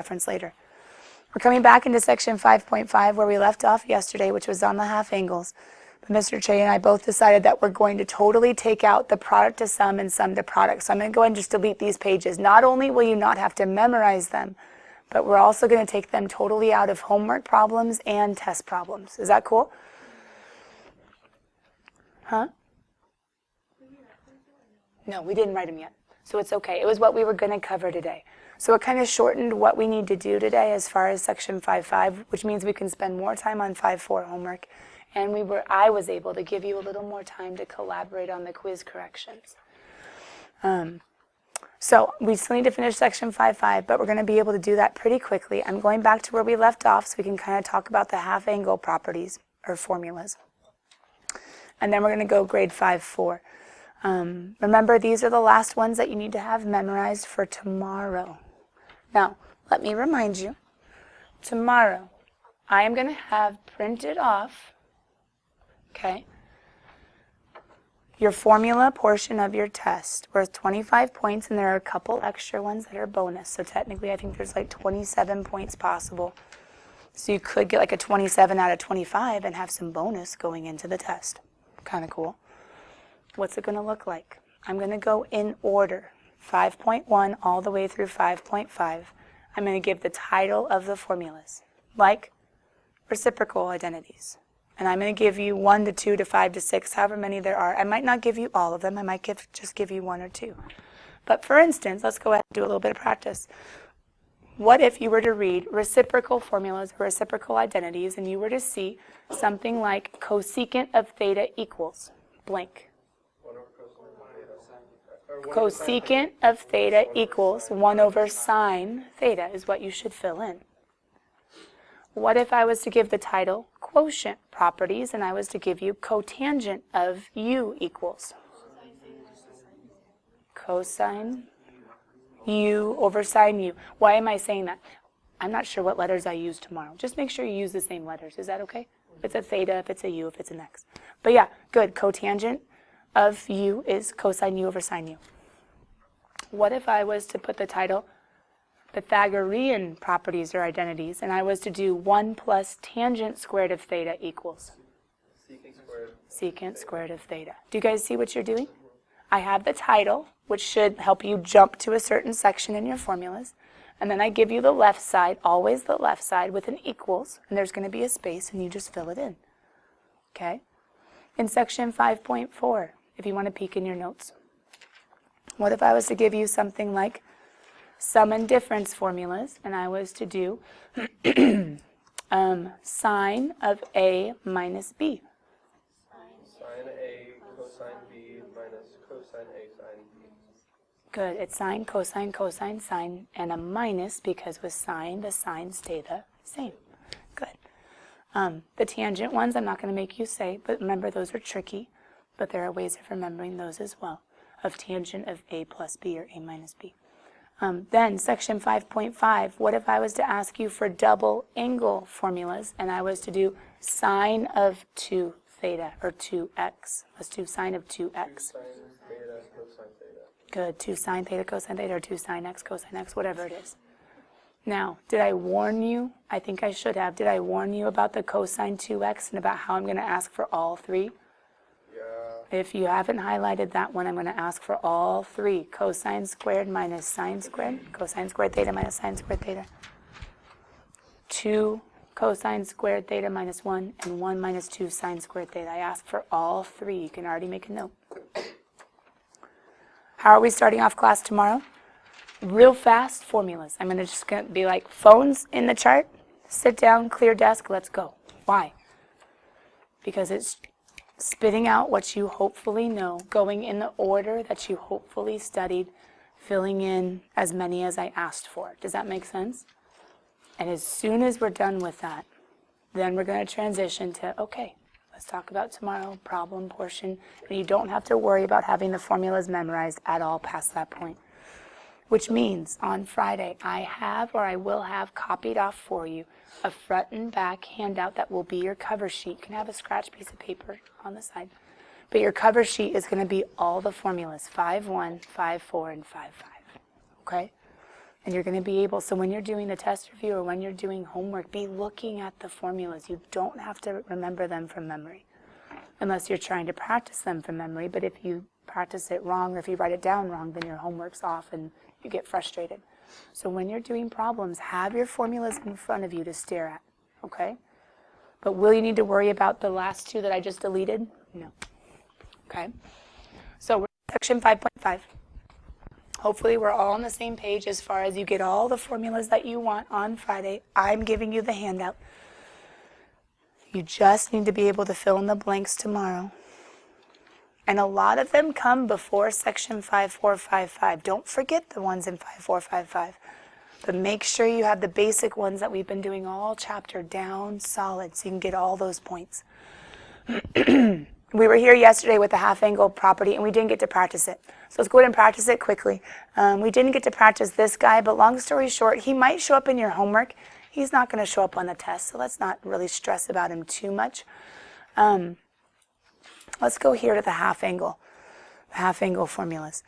reference later. We're coming back into section 5.5 where we left off yesterday, which was on the half angles. But Mr. Che and I both decided that we're going to totally take out the product to sum and sum to product. So I'm going to go ahead and just delete these pages. Not only will you not have to memorize them, but we're also going to take them totally out of homework problems and test problems. Is that cool? Huh? No, we didn't write them yet. So it's okay. It was what we were going to cover today. So it kind of shortened what we need to do today as far as section 5.5, which means we can spend more time on 5.4 homework. And I was able to give you a little more time to collaborate on the quiz corrections. So we still need to finish section 5.5, but we're going to be able to do that pretty quickly. I'm going back to where we left off so we can kind of talk about the half angle properties or formulas. And then we're going to go grade 5.4. Remember, these are the last ones that you need to have memorized for tomorrow. Now, let me remind you, tomorrow I am going to have printed off, okay, your formula portion of your test worth 25 points, and there are a couple extra ones that are bonus. So technically, I think there's like 27 points possible. So you could get like a 27 out of 25 and have some bonus going into the test. Kind of cool. What's it going to look like? I'm going to go in order, 5.1 all the way through 5.5. I'm going to give the title of the formulas, like reciprocal identities. And I'm going to give you 1 to 2 to 5 to 6, however many there are. I might not give you all of them. I might just give you 1 or 2. But for instance, let's go ahead and do a little bit of practice. What if you were to read reciprocal formulas or reciprocal identities and you were to see something like cosecant of theta equals blank? Cosecant of theta equals 1 over sine theta is what you should fill in. What if I was to give the title quotient properties and I was to give you cotangent of u equals cosine u over sine u? Why am I saying that? I'm not sure what letters I use tomorrow. Just make sure you use the same letters. Is that okay? If it's a theta, if it's a u, if it's an x. But yeah, good. Cotangent of u is cosine u over sine u. What if I was to put the title Pythagorean properties or identities, and I was to do 1 plus tangent squared of theta equals secant squared of theta. Do you guys see what you're doing? I have the title, which should help you jump to a certain section in your formulas, and then I give you the left side, always the left side, with an equals, and there's going to be a space, and you just fill it in. Okay? In section 5.4, if you want to peek in your notes, what if I was to give you something like sum and difference formulas, and I was to do sine of A minus B. Sine A cosine B minus cosine A sine B. Good. It's sine, cosine, cosine, sine, and a minus because with sine, the sines stay the same. Good. The tangent ones I'm not going to make you say, but remember those are tricky, but there are ways of remembering those as well, of tangent of A plus B or A minus B. Then section 5.5, what if I was to ask you for double angle formulas and I was to do sine of 2 theta or 2x? Let's do sine of 2x. 2 sine theta cosine theta. Good, 2 sine theta cosine theta or 2 sine x cosine x, whatever it is. Now, did I warn you? I think I should have. Did I warn you about the cosine 2x and about how I'm going to ask for all 3? If you haven't highlighted that one, I'm going to ask for all 3. Cosine squared minus sine squared. Cosine squared theta minus sine squared theta. 2 cosine squared theta minus 1. And 1 minus 2 sine squared theta. I ask for all 3. You can already make a note. How are we starting off class tomorrow? Real fast formulas. I'm just going to be like phones in the chart. Sit down, clear desk, let's go. Why? Because it's spitting out what you hopefully know, going in the order that you hopefully studied, filling in as many as I asked for. Does that make sense? And as soon as we're done with that, then we're going to transition to, okay, let's talk about tomorrow, problem portion, and you don't have to worry about having the formulas memorized at all past that point. Which means on Friday, I have or I will have copied off for you a front and back handout that will be your cover sheet. You can have a scratch piece of paper on the side. But your cover sheet is going to be all the formulas, 5.1, 5.4, and 5.5. Okay? And you're going to be able, so when you're doing the test review or when you're doing homework, be looking at the formulas. You don't have to remember them from memory, unless you're trying to practice them from memory. But if you practice it wrong, or if you write it down wrong, then your homework's off and you get frustrated. So when you're doing problems, have your formulas in front of you to stare at, okay? But will you need to worry about the last two that I just deleted? No. Okay? So we're in section 5.5. Hopefully we're all on the same page as far as you get all the formulas that you want on Friday. I'm giving you the handout. You just need to be able to fill in the blanks tomorrow. And a lot of them come before section 5455. Don't forget the ones in 5455. But make sure you have the basic ones that we've been doing all chapter down solid so you can get all those points. We were here yesterday with the half-angle property, and we didn't get to practice it. So let's go ahead and practice it quickly. We didn't get to practice this guy, but long story short, he might show up in your homework. He's not going to show up on the test, so let's not really stress about him too much. Let's go here to the half-angle formulas.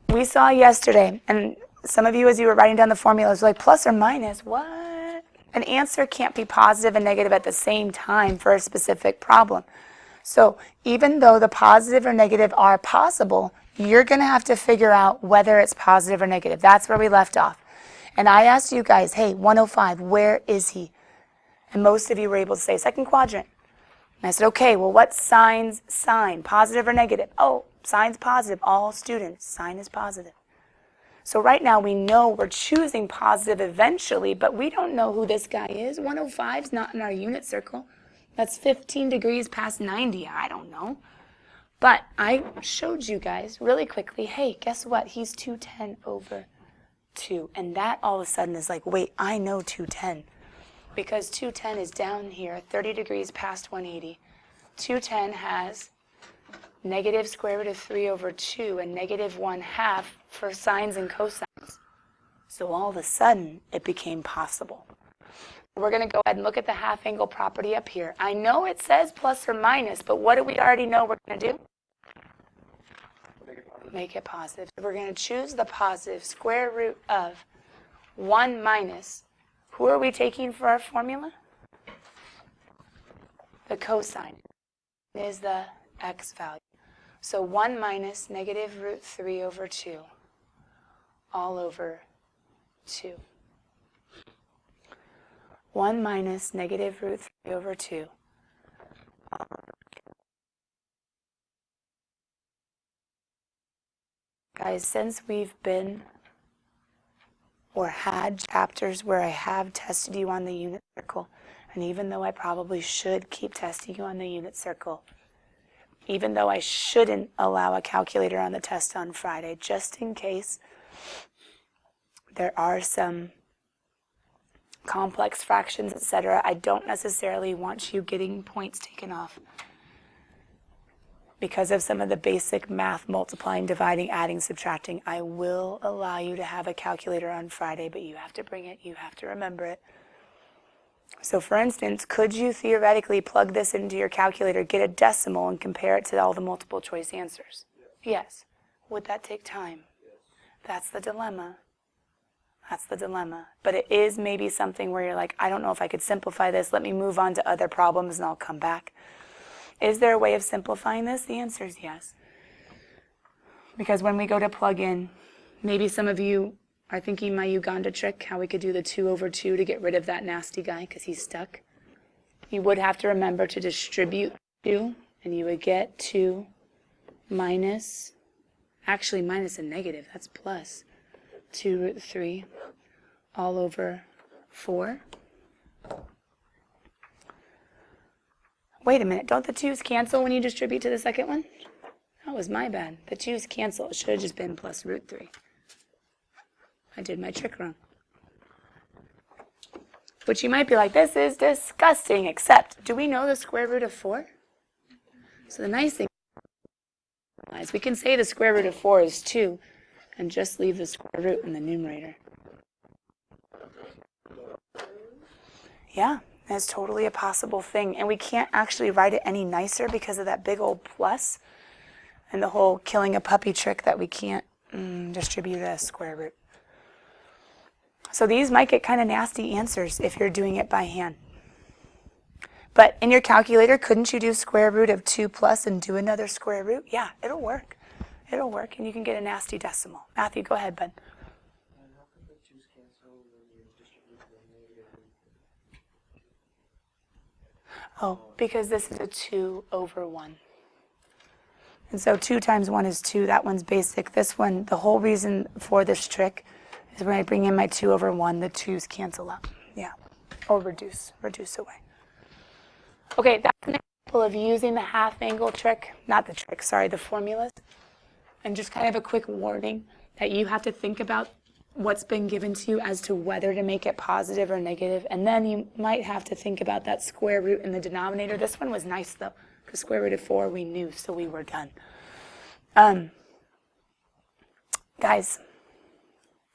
We saw yesterday, and some of you as you were writing down the formulas were like, plus or minus, what? An answer can't be positive and negative at the same time for a specific problem. So even though the positive or negative are possible, you're going to have to figure out whether it's positive or negative. That's where we left off. And I asked you guys, hey, 105, where is he? And most of you were able to say second quadrant. And I said, okay, well, what sign's sign? Positive or negative? Oh, sign's positive. All students, sign is positive. So right now we know we're choosing positive eventually, but we don't know who this guy is. 105 is not in our unit circle. That's 15 degrees past 90. I don't know. But I showed you guys really quickly, hey, guess what? He's 210 over 2. And that all of a sudden is like, wait, I know 210. Because 210 is down here, 30 degrees past 180. 210 has negative square root of 3 over 2 and negative 1/2 for sines and cosines. So all of a sudden, it became possible. We're going to go ahead and look at the half-angle property up here. I know it says plus or minus, but what do we already know we're going to do? Make it positive. So we're going to choose the positive square root of 1 minus. Who are we taking for our formula? The cosine is the x value. So 1 minus negative root 3 over 2 all over 2. 1 minus negative root 3 over 2. Guys, since we've been or had chapters where I have tested you on the unit circle, and even though I probably should keep testing you on the unit circle, even though I shouldn't allow a calculator on the test on Friday, just in case there are some complex fractions, etc., I don't necessarily want you getting points taken off because of some of the basic math, multiplying, dividing, adding, subtracting. I will allow you to have a calculator on Friday, but you have to bring it, you have to remember it. So for instance, could you theoretically plug this into your calculator, get a decimal, and compare it to all the multiple choice answers? Yes. Would that take time? That's the dilemma. That's the dilemma. But it is maybe something where you're like, I don't know if I could simplify this. Let me move on to other problems and I'll come back. Is there a way of simplifying this? The answer is yes. Because when we go to plug in, maybe some of you are thinking my Uganda trick, how we could do the 2 over 2 to get rid of that nasty guy because he's stuck. You would have to remember to distribute 2, and you would get 2 minus, actually minus a negative, that's plus 2 root 3 all over 4. Wait a minute, don't the 2's cancel when you distribute to the second one? That was my bad. The 2's cancel. It should have just been plus root 3. I did my trick wrong. But you might be like, this is disgusting, except, do we know the square root of 4? So the nice thing is we can say the square root of 4 is 2 and just leave the square root in the numerator. Yeah, that's totally a possible thing. And we can't actually write it any nicer because of that big old plus and the whole killing a puppy trick that we can't distribute a square root. So these might get kind of nasty answers if you're doing it by hand. But in your calculator, couldn't you do square root of 2 plus and do another square root? Yeah, it'll work. It'll work, and you can get a nasty decimal. Matthew, go ahead, bud. How come the 2's cancel when you distribute the negative? Oh, because this is a 2 over 1. And so 2 times 1 is 2. That one's basic. This one, the whole reason for this trick is when I bring in my 2 over 1, the 2's cancel out. Yeah, or reduce away. Okay, that's an example of using the half angle trick, not the trick, sorry, the formulas. And just kind of a quick warning that you have to think about what's been given to you as to whether to make it positive or negative. And then you might have to think about that square root in the denominator. This one was nice, though, because square root of 4 we knew, so we were done. Guys,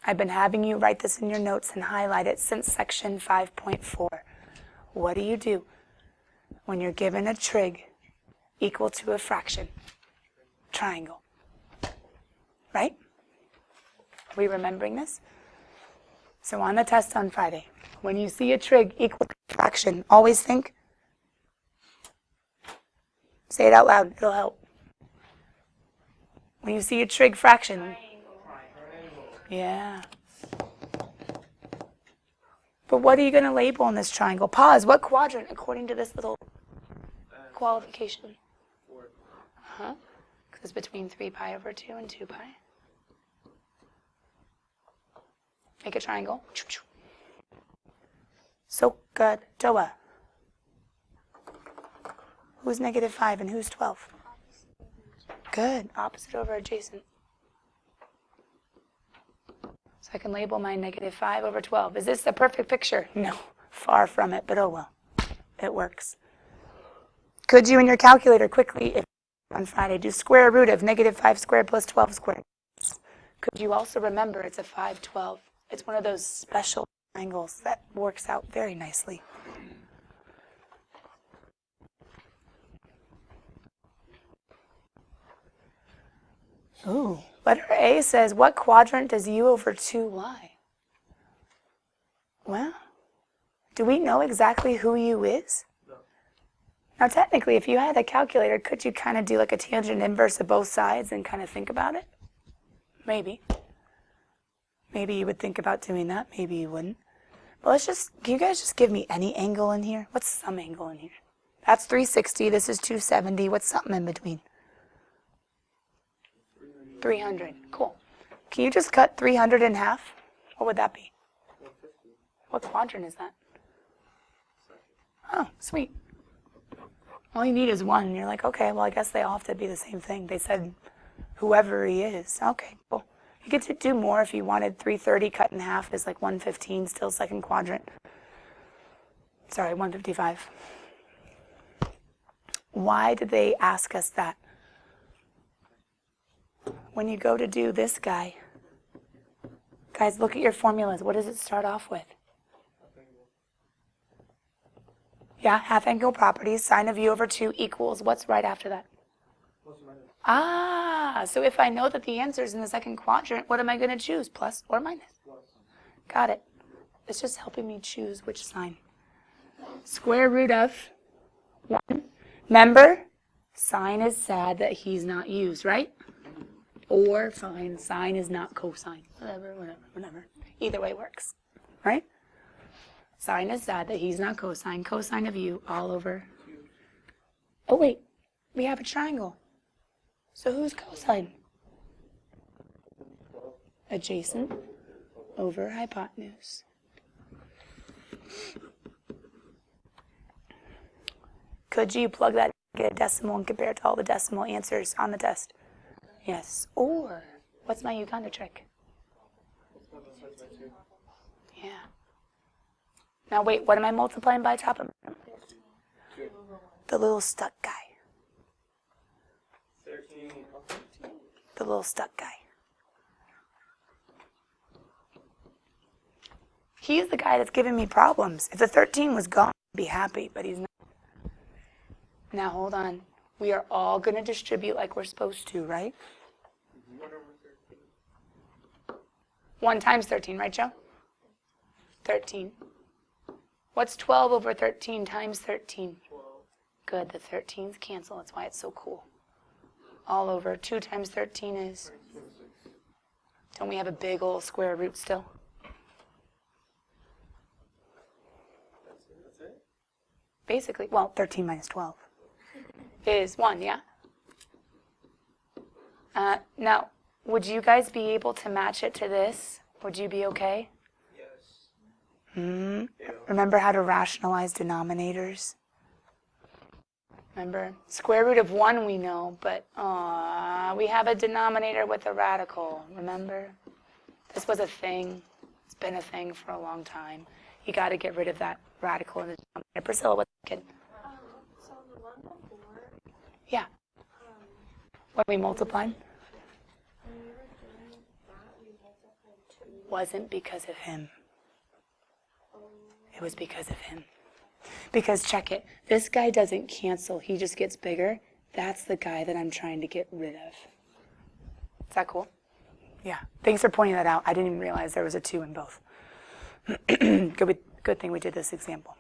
I've been having you write this in your notes and highlight it since section 5.4. What do you do when you're given a trig equal to a fraction? Triangle. Right? Are we remembering this? So on the test on Friday, when you see a trig equal to a fraction, always think, say it out loud, it'll help. When you see a trig fraction, yeah. But what are you going to label in this triangle? Pause. What quadrant according to this little qualification? 4. Uh-huh. Because it's between 3 pi over 2 and 2 pi. Make a triangle. So good. Joa. Who's negative 5 and who's 12? Good. Opposite over adjacent. So I can label my negative 5 over 12. Is this a perfect picture? No. Far from it, but oh well. It works. Could you in your calculator quickly, if on Friday, do square root of negative 5 squared plus 12 squared? Could you also remember it's a 5, 12? It's one of those special triangles that works out very nicely. Ooh, letter A says, what quadrant does u over 2 lie? Well, do we know exactly who u is? No. Now, technically, if you had a calculator, could you kind of do like a tangent inverse of both sides and kind of think about it? Maybe. Maybe you would think about doing that. Maybe you wouldn't. But can you guys just give me any angle in here? What's some angle in here? That's 360. This is 270. What's something in between? 300. Cool. Can you just cut 300 in half? What would that be? 150. What quadrant is that? Oh, sweet. All you need is 1. And you're like, okay, well, I guess they all have to be the same thing. They said whoever he is. Okay, cool. You get to do more if you wanted. 330 cut in half is like 115, still second quadrant. Sorry, 155. Why did they ask us that? When you go to do this guy, guys, look at your formulas. What does it start off with? Yeah, half angle properties, sine of u over 2 equals, what's right after that? Plus or minus. Ah, so if I know that the answer is in the second quadrant, what am I going to choose, plus or minus? Plus. Got it. It's just helping me choose which sign. Square root of 1. Remember, sine is sad that he's not used, right? Or fine, sine is not cosine. Whatever. Either way works, right? Sine is sad that he's not cosine. Cosine of u all over. Oh, wait. We have a triangle. So who's cosine? Adjacent over hypotenuse. Could you plug that in, get a decimal, and compare it to all the decimal answers on the test? Yes. Or, what's my Uganda trick? Yeah. Now wait, what am I multiplying by top of? The little stuck guy. 13. The little stuck guy. He's the guy that's giving me problems. If the 13 was gone, I'd be happy, but he's not. Now hold on. We are all going to distribute like we're supposed to, right? 1 times 13, right, Joe? 13. What's 12 over 13 times 13? 12. Good, the 13s cancel. That's why it's so cool. All over 2 times 13 is? 26. Don't we have a big old square root still? That's it? Basically, well, 13 minus 12 is 1, yeah? Now, would you guys be able to match it to this? Would you be okay? Yes. Yeah. Remember how to rationalize denominators? Remember? Square root of 1 we know, but we have a denominator with a radical. Remember? This was a thing. It's been a thing for a long time. You got to get rid of that radical in the denominator. Priscilla, what's the kid? So the one before, Yeah. When we multiplied? when we were doing that, we multiplied 2. Wasn't because of him. It was because of him. Because check it, this guy doesn't cancel, he just gets bigger. That's the guy that I'm trying to get rid of. Is that cool? Yeah. Thanks for pointing that out. I didn't even realize there was a 2 in both. Good thing we did this example.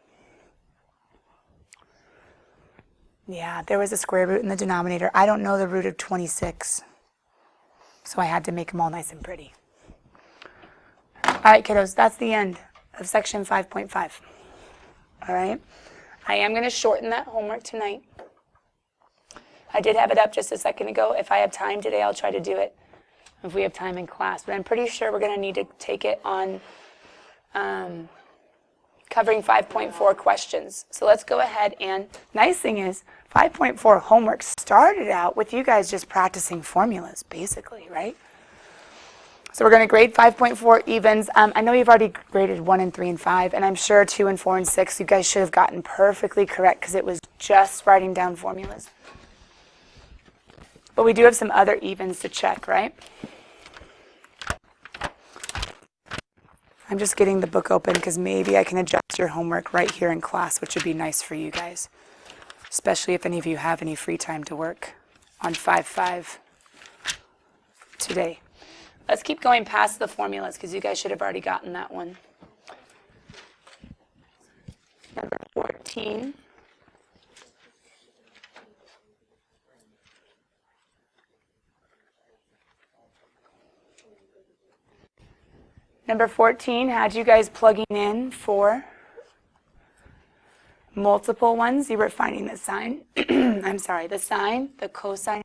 Yeah, there was a square root in the denominator. I don't know the root of 26, so I had to make them all nice and pretty. All right, kiddos, that's the end of section 5.5. All right? I am going to shorten that homework tonight. I did have it up just a second ago. If I have time today, I'll try to do it if we have time in class. But I'm pretty sure we're going to need to take it on covering 5.4 questions. So let's go ahead and, nice thing is, 5.4 homework started out with you guys just practicing formulas, basically, right? So we're going to grade 5.4 evens. I know you've already graded 1 and 3 and 5, and I'm sure 2 and 4 and 6 you guys should have gotten perfectly correct because it was just writing down formulas. But we do have some other evens to check, right? I'm just getting the book open because maybe I can adjust your homework right here in class, which would be nice for you guys, especially if any of you have any free time to work on 5.5 today. Let's keep going past the formulas because you guys should have already gotten that one. Number 14. Number 14 had you guys plugging in for multiple ones. You were finding the sign. I'm sorry, the sine, the cosine.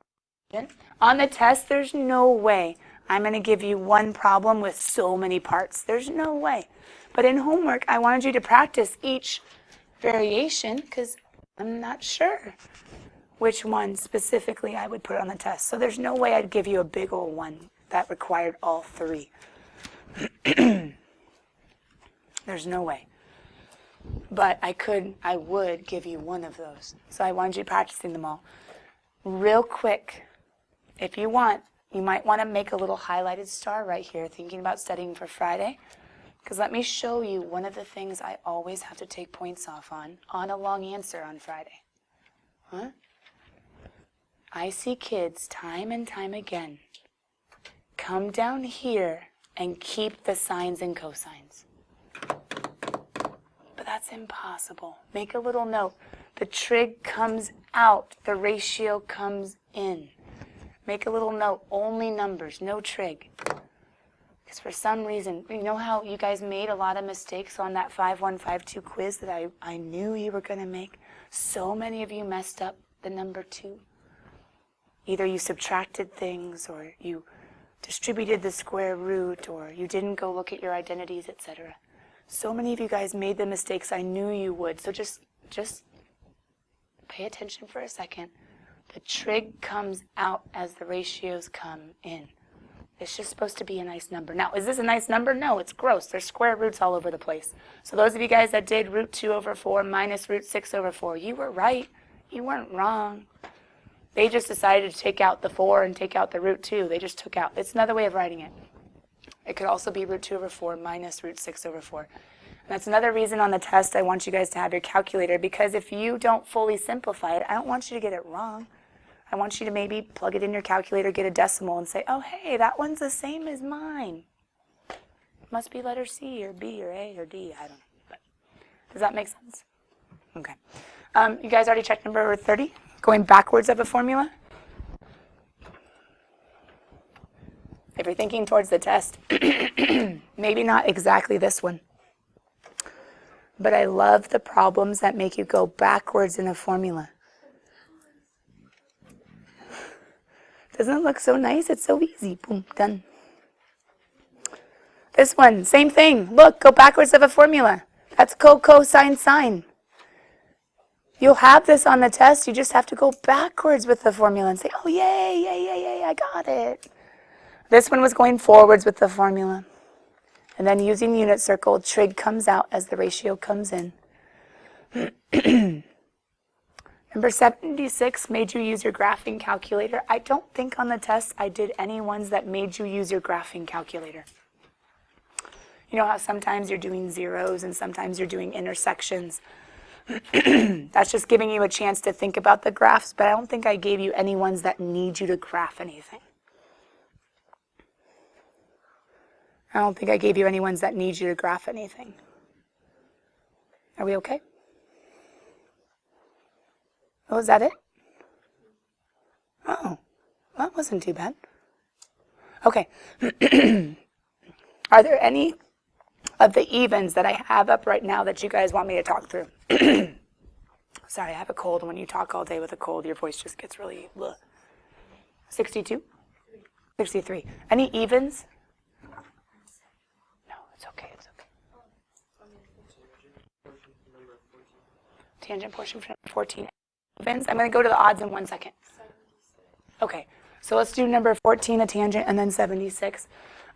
On the test, there's no way I'm going to give you one problem with so many parts. There's no way. But in homework, I wanted you to practice each variation because I'm not sure which one specifically I would put on the test. So there's no way I'd give you a big old one that required all 3. There's no way. But I would give you one of those. So I wanted you practicing them all. Real quick, if you want, you might want to make a little highlighted star right here, thinking about studying for Friday. Because let me show you one of the things I always have to take points off on a long answer on Friday. Huh? I see kids time and time again come down here and keep the sines and cosines. But that's impossible. Make a little note. The trig comes out, the ratio comes in. Make a little note, only numbers, no trig. Because for some reason, you know how you guys made a lot of mistakes on that 5152 quiz that I knew you were going to make? So many of you messed up the number 2. Either you subtracted things, or you distributed the square root, or you didn't go look at your identities, etc. So many of you guys made the mistakes I knew you would. So just pay attention for a second. The trig comes out as the ratios come in. It's just supposed to be a nice number. Now, is this a nice number? No, it's gross. There's square roots all over the place. So those of you guys that did root 2 over 4 minus root 6 over 4, you were right. You weren't wrong. They just decided to take out the 4 and take out the root 2. They just took out. It's another way of writing it. It could also be root 2 over 4 minus root 6 over 4. And that's another reason on the test I want you guys to have your calculator, because if you don't fully simplify it, I don't want you to get it wrong. I want you to maybe plug it in your calculator, get a decimal, and say, oh, hey, that one's the same as mine. must be letter C or B or A or D. I don't know. But does that make sense? Okay. You guys already checked number 30? Going backwards of a formula? If you're thinking towards the test, maybe not exactly this one. But I love the problems that make you go backwards in a formula. Doesn't it look so nice? It's so easy. Boom, done. This one, same thing. Look, go backwards of a formula. That's cosine sine. You'll have this on the test. You just have to go backwards with the formula and say, oh, yay, yay, yay, yay, I got it. This one was going forwards with the formula. And then using unit circle, trig comes out as the ratio comes in. Number 76 made you use your graphing calculator. I don't think on the test I did any ones that made you use your graphing calculator. You know how sometimes you're doing zeros and sometimes you're doing intersections. That's just giving you a chance to think about the graphs, but I don't think I gave you any ones that need you to graph anything. I don't think I gave you any ones that need you to graph anything. Are we okay? Oh, is that it? Oh, that wasn't too bad. Okay. Are there any of the evens that I have up right now that you guys want me to talk through? Sorry, I have a cold. When you talk all day with a cold, your voice just gets really bleh. 62? 63. Any evens? No, it's okay. It's okay. Tangent portion from 14. Evens. I'm going to go to the odds in 1 second. Okay, so let's do number 14, a tangent, and then 76.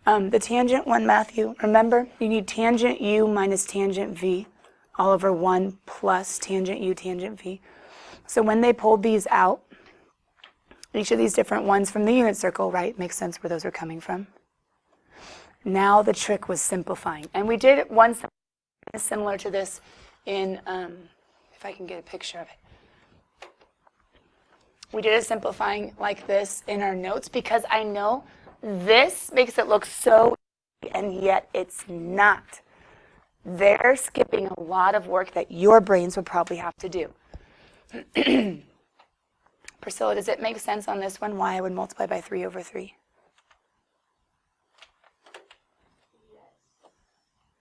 The tangent one, Matthew, remember, you need tangent u minus tangent v all over 1 plus tangent u tangent v. So when they pulled these out, each of these different ones from the unit circle, right, makes sense where those are coming from. Now the trick was simplifying. And we did one similar to this in, if I can get a picture of it. We did a simplifying like this in our notes because I know this makes it look so easy, and yet it's not. They're skipping a lot of work that your brains would probably have to do. Priscilla, does it make sense on this one why I would multiply by 3 over 3?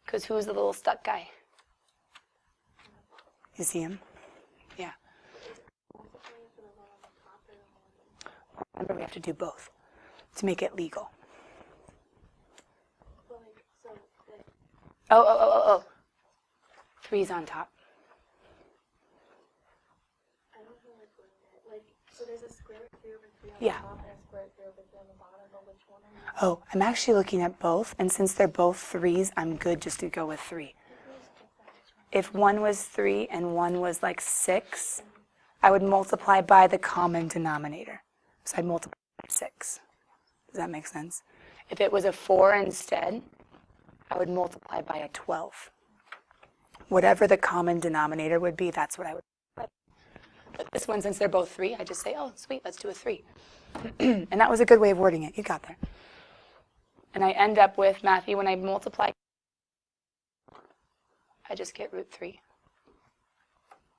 Because who's the little stuck guy? You see him? Yeah. Remember, we have to do both to make it legal. Oh. 3's on top. I don't feel like so there's a square root 3 over 3 on Yeah. the top and a square root 3 over 3 on the bottom, but which one are you? Oh, I'm actually looking at both, and since they're both 3's, I'm good just to go with 3. If one was 3 and one was like 6, I would multiply by the common denominator. So I'd multiply by 6. Does that make sense? If it was a 4 instead, I would multiply by a 12. Whatever the common denominator would be, that's what I would do. But this one, since they're both 3, I just say, oh, sweet, let's do a 3. And that was a good way of wording it. You got there. And I end up with, Matthew, when I multiply, I just get root 3.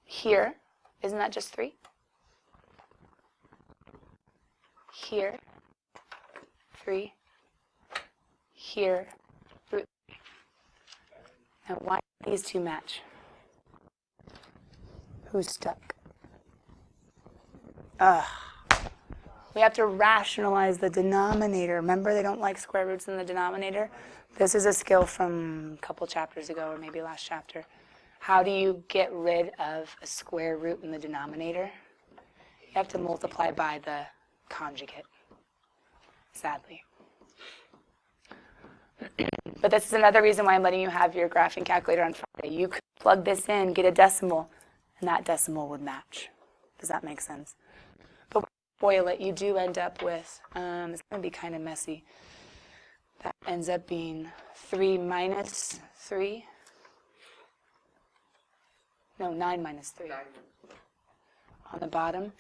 Here, isn't that just 3? Here, 3. Here, root 3. Now, why do these two match? Who's stuck? We have to rationalize the denominator. Remember, they don't like square roots in the denominator? This is a skill from a couple chapters ago, or maybe last chapter. How do you get rid of a square root in the denominator? You have to multiply by the conjugate, sadly. But this is another reason why I'm letting you have your graphing calculator on Friday. You could plug this in, get a decimal, and that decimal would match. Does that make sense? But boil it, you do end up with, it's going to be kind of messy. That ends up being 3 minus 3. No, 9 minus 3 on the bottom.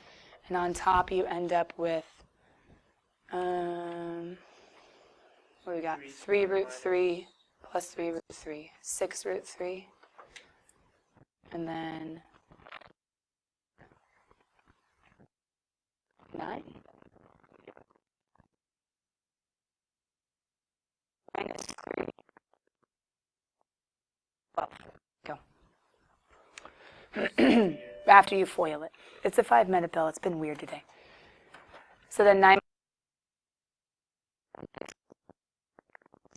And on top you end up with, what do we got? 3 root 3 plus 3 root 3, 6 root 3, and then 9 minus 3, 12. Go. After you FOIL it. It's a 5-minute bell. It's been weird today. So then 9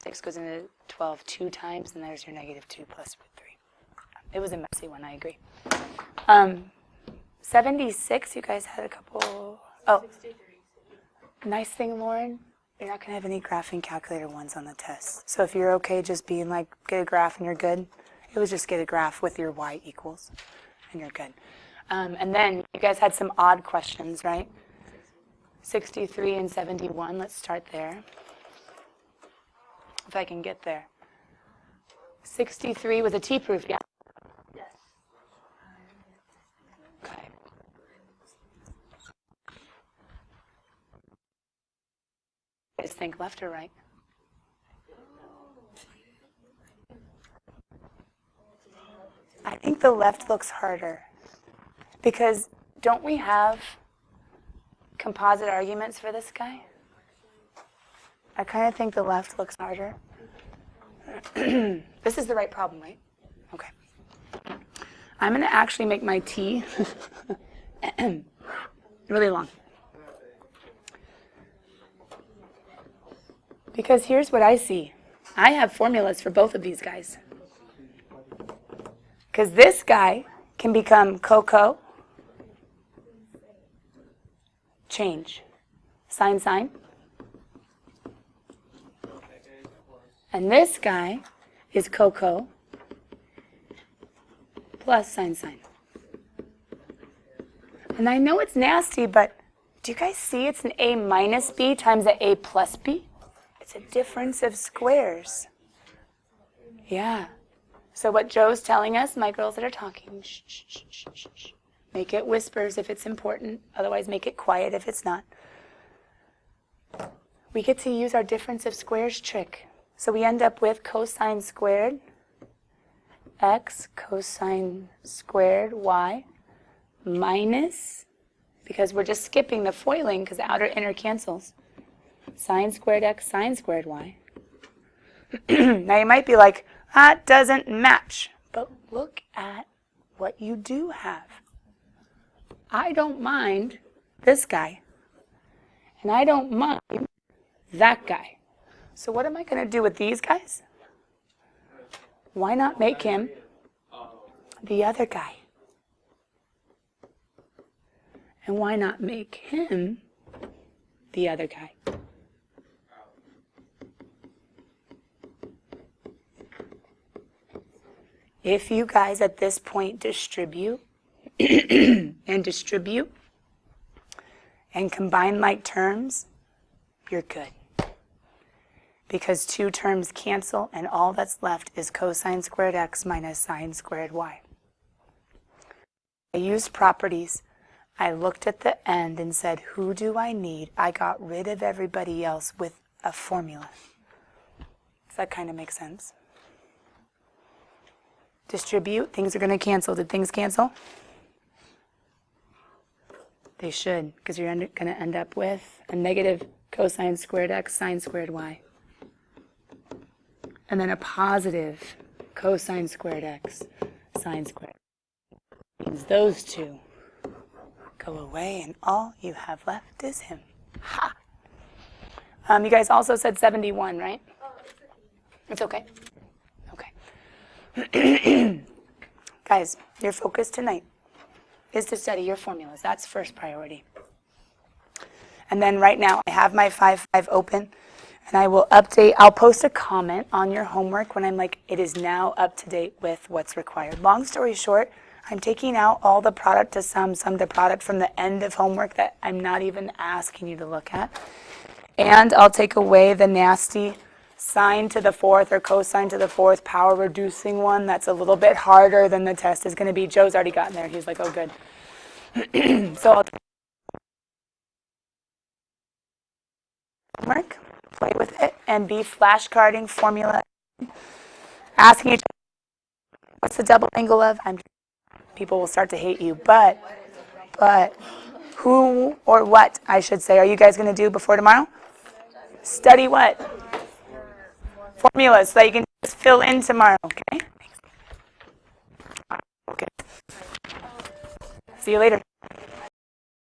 6 goes into 12 2 times, and there's your negative 2 plus root 3. It was a messy one, I agree. 76, you guys had a couple. Oh, nice thing, Lauren. You're not going to have any graphing calculator ones on the test. So if you're okay just being like, get a graph and you're good, it was just get a graph with your y equals, and you're good. And then you guys had some odd questions, right? 63 and 71, let's start there. If I can get there. 63 was a T-proof, yeah? Yes. Okay. Just think left or right? I think the left looks harder. Because don't we have composite arguments for this guy? I kind of think the left looks harder. This is the right problem, right? Okay. I'm going to actually make my T really long. Because here's what I see. I have formulas for both of these guys. Because this guy can become cocoa, change, sine, sine. And this guy is cocoa plus sine, sine. And I know it's nasty, but do you guys see it's an a minus b times an a plus b? It's a difference of squares. Yeah. So what Joe's telling us, my girls that are talking, shh, shh, shh, shh, shh, shh. Make it whispers if it's important. Otherwise, make it quiet if it's not. We get to use our difference of squares trick. So we end up with cosine squared x cosine squared y minus, because we're just skipping the foiling because the outer inner cancels, sine squared x sine squared y. Now you might be like, that doesn't match. But look at what you do have. I don't mind this guy. And I don't mind that guy. So what am I going to do with these guys? Why not make him the other guy? And why not make him the other guy? If you guys at this point distribute and distribute and combine like terms, you're good. Because two terms cancel and all that's left is cosine squared x minus sine squared y. I used properties. I looked at the end and said, who do I need? I got rid of everybody else with a formula. Does that kind of make sense? Distribute, things are going to cancel. Did things cancel? They should, because you're going to end up with a negative cosine squared x sine squared y. And then a positive cosine squared x sine squared. Means those two go away and all you have left is him. Ha! You guys also said 71, right? It's okay. Okay. Guys, your focus tonight is to study your formulas. That's first priority. And then right now I have my 5-5 open and I will update. I'll post a comment on your homework when I'm like, it is now up to date with what's required. Long story short, I'm taking out all the product to sum to product from the end of homework that I'm not even asking you to look at. And I'll take away the nasty sine to the fourth or cosine to the fourth power reducing one. That's a little bit harder than the test is going to be. Joe's already gotten there. He's like, oh, good. So I'll homework, play with it, and be flashcarding formula Asking each other, what's the double angle of? People will start to hate you. But who or what, I should say, are you guys going to do before tomorrow? Study what? Formulas, so that you can just fill in tomorrow, okay? Okay. See you later.